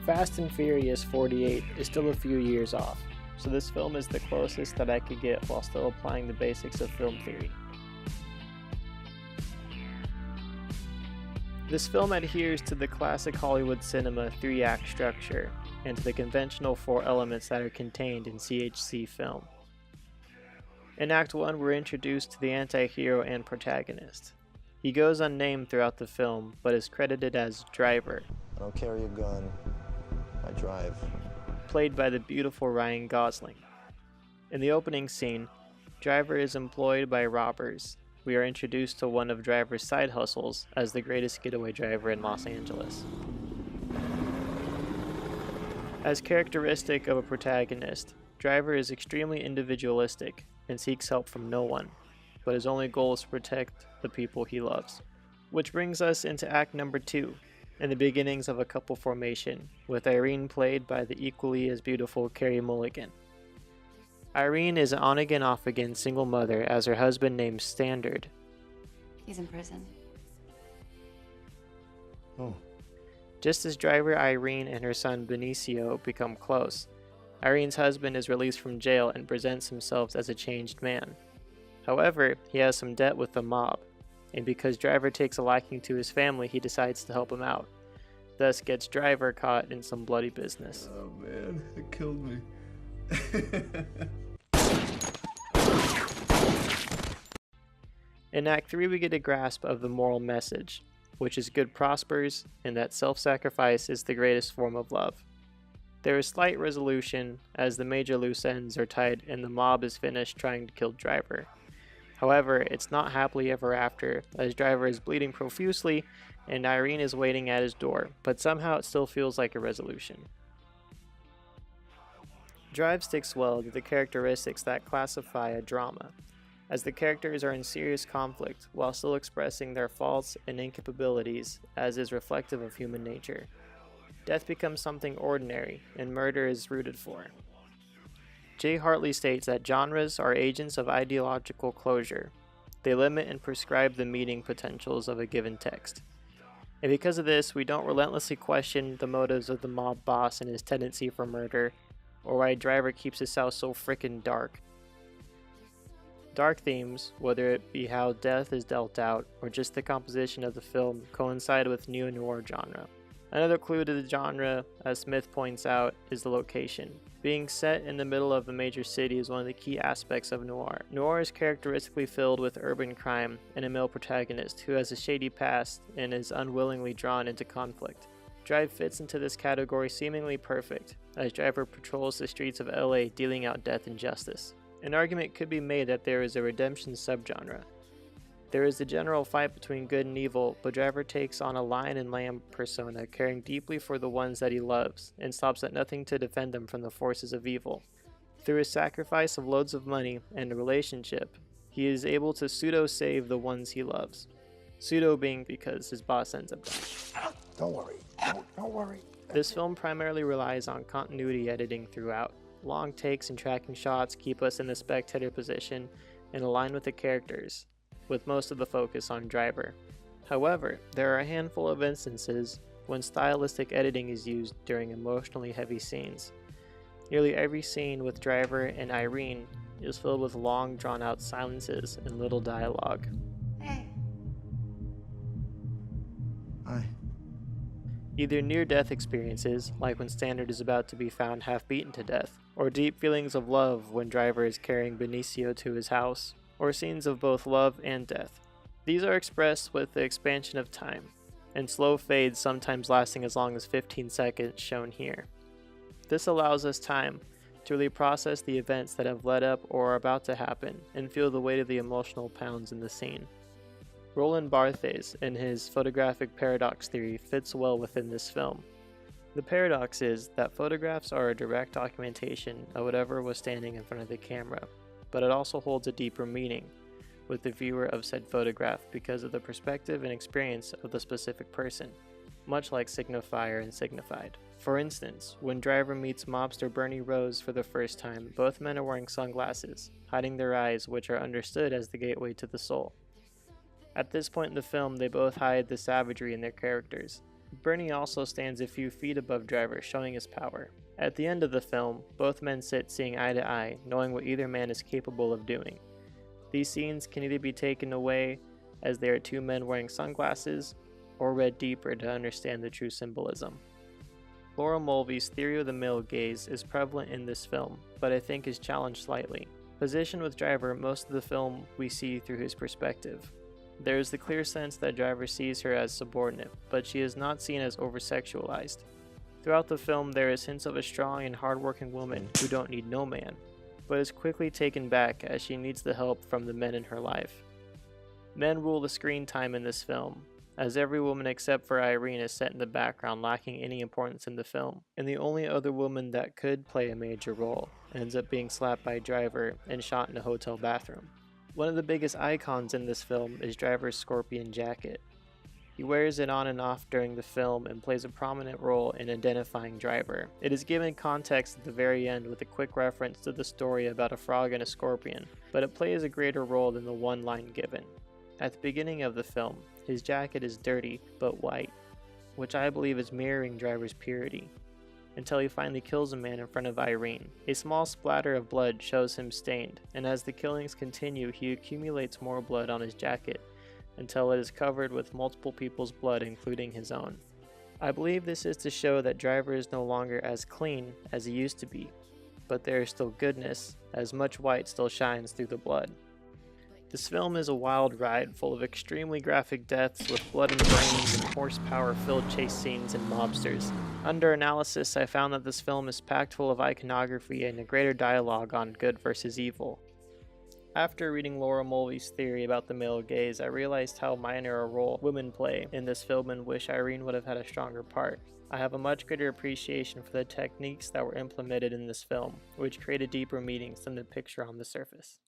Fast and Furious 48 is still a few years off, so this film is the closest that I could get while still applying the basics of film theory. This film adheres to the classic Hollywood cinema 3-act structure and to the conventional 4 elements that are contained in CHC film. In Act 1, we're introduced to the anti-hero and protagonist. He goes unnamed throughout the film, but is credited as Driver. I don't carry a gun, I drive. Played by the beautiful Ryan Gosling. In the opening scene, Driver is employed by robbers. We are introduced to one of Driver's side hustles as the greatest getaway driver in Los Angeles. As characteristic of a protagonist, Driver is extremely individualistic and seeks help from no one, but his only goal is to protect the people he loves. Which brings us into Act number 2, and the beginnings of a couple formation, with Irene played by the equally as beautiful Carey Mulligan. Irene is an on-again, off-again single mother as her husband named Standard. He's in prison. Oh. Just as Driver, Irene, and her son Benicio become close, Irene's husband is released from jail and presents himself as a changed man. However, he has some debt with the mob, and because Driver takes a liking to his family, he decides to help him out. Thus gets Driver caught in some bloody business. Oh man, it killed me. In Act 3, we get a grasp of the moral message, which is good prospers, and that self-sacrifice is the greatest form of love. There is slight resolution, as the major loose ends are tied and the mob is finished trying to kill Driver. However, it's not happily ever after, as Driver is bleeding profusely and Irene is waiting at his door, but somehow it still feels like a resolution. Drive sticks well to the characteristics that classify a drama, as the characters are in serious conflict while still expressing their faults and incapabilities, as is reflective of human nature. Death becomes something ordinary, and murder is rooted for. Jay Hartley states that genres are agents of ideological closure. They limit and prescribe the meaning potentials of a given text. And because of this, we don't relentlessly question the motives of the mob boss and his tendency for murder, or why Driver keeps his house so frickin' dark. Dark themes, whether it be how death is dealt out or just the composition of the film, coincide with neo-noir genre. Another clue to the genre, as Smith points out, is the location. Being set in the middle of a major city is one of the key aspects of noir. Noir is characteristically filled with urban crime and a male protagonist who has a shady past and is unwillingly drawn into conflict. Drive fits into this category seemingly perfect, as Driver patrols the streets of LA dealing out death and justice. An argument could be made that there is a redemption subgenre. There is the general fight between good and evil, but Driver takes on a lion and lamb persona, caring deeply for the ones that he loves, and stops at nothing to defend them from the forces of evil. Through his sacrifice of loads of money and a relationship, he is able to pseudo-save the ones he loves. Pseudo being because his boss ends up dying. Don't worry. Don't worry. This film primarily relies on continuity editing throughout. Long takes and tracking shots keep us in the spectator position and align with the characters, with most of the focus on Driver. However, there are a handful of instances when stylistic editing is used during emotionally heavy scenes. Nearly every scene with Driver and Irene is filled with long drawn-out silences and little dialogue. Hey. Hi. Either near-death experiences, like when Standard is about to be found half-beaten to death, or deep feelings of love when Driver is carrying Benicio to his house, or scenes of both love and death. These are expressed with the expansion of time, and slow fades sometimes lasting as long as 15 seconds shown here. This allows us time to really process the events that have led up or are about to happen and feel the weight of the emotional pounds in the scene. Roland Barthes, in his photographic paradox theory, fits well within this film. The paradox is that photographs are a direct documentation of whatever was standing in front of the camera, but it also holds a deeper meaning with the viewer of said photograph because of the perspective and experience of the specific person, much like signifier and signified. For instance, when Driver meets mobster Bernie Rose for the first time, both men are wearing sunglasses, hiding their eyes, which are understood as the gateway to the soul. At this point in the film, they both hide the savagery in their characters, Bernie also stands a few feet above Driver, showing his power. At the end of the film, both men sit seeing eye to eye, knowing what either man is capable of doing. These scenes can either be taken away as they are two men wearing sunglasses, or read deeper to understand the true symbolism. Laura Mulvey's theory of the male gaze is prevalent in this film, but I think is challenged slightly. Positioned with Driver, most of the film we see through his perspective. There is the clear sense that Driver sees her as subordinate, but she is not seen as over-sexualized. Throughout the film, there is hints of a strong and hard-working woman who don't need no man, but is quickly taken back as she needs the help from the men in her life. Men rule the screen time in this film, as every woman except for Irene is set in the background, lacking any importance in the film, and the only other woman that could play a major role ends up being slapped by Driver and shot in a hotel bathroom. One of the biggest icons in this film is Driver's scorpion jacket. He wears it on and off during the film and plays a prominent role in identifying Driver. It is given context at the very end with a quick reference to the story about a frog and a scorpion, but it plays a greater role than the one line given. At the beginning of the film, his jacket is dirty but white, which I believe is mirroring Driver's purity, until he finally kills a man in front of Irene. A small splatter of blood shows him stained, and as the killings continue, he accumulates more blood on his jacket until it is covered with multiple people's blood, including his own. I believe this is to show that Driver is no longer as clean as he used to be, but there is still goodness, as much white still shines through the blood. This film is a wild ride full of extremely graphic deaths with blood and brains and horsepower-filled chase scenes and mobsters. Under analysis, I found that this film is packed full of iconography and a greater dialogue on good versus evil. After reading Laura Mulvey's theory about the male gaze, I realized how minor a role women play in this film and wish Irene would have had a stronger part. I have a much greater appreciation for the techniques that were implemented in this film, which created deeper meanings than the picture on the surface.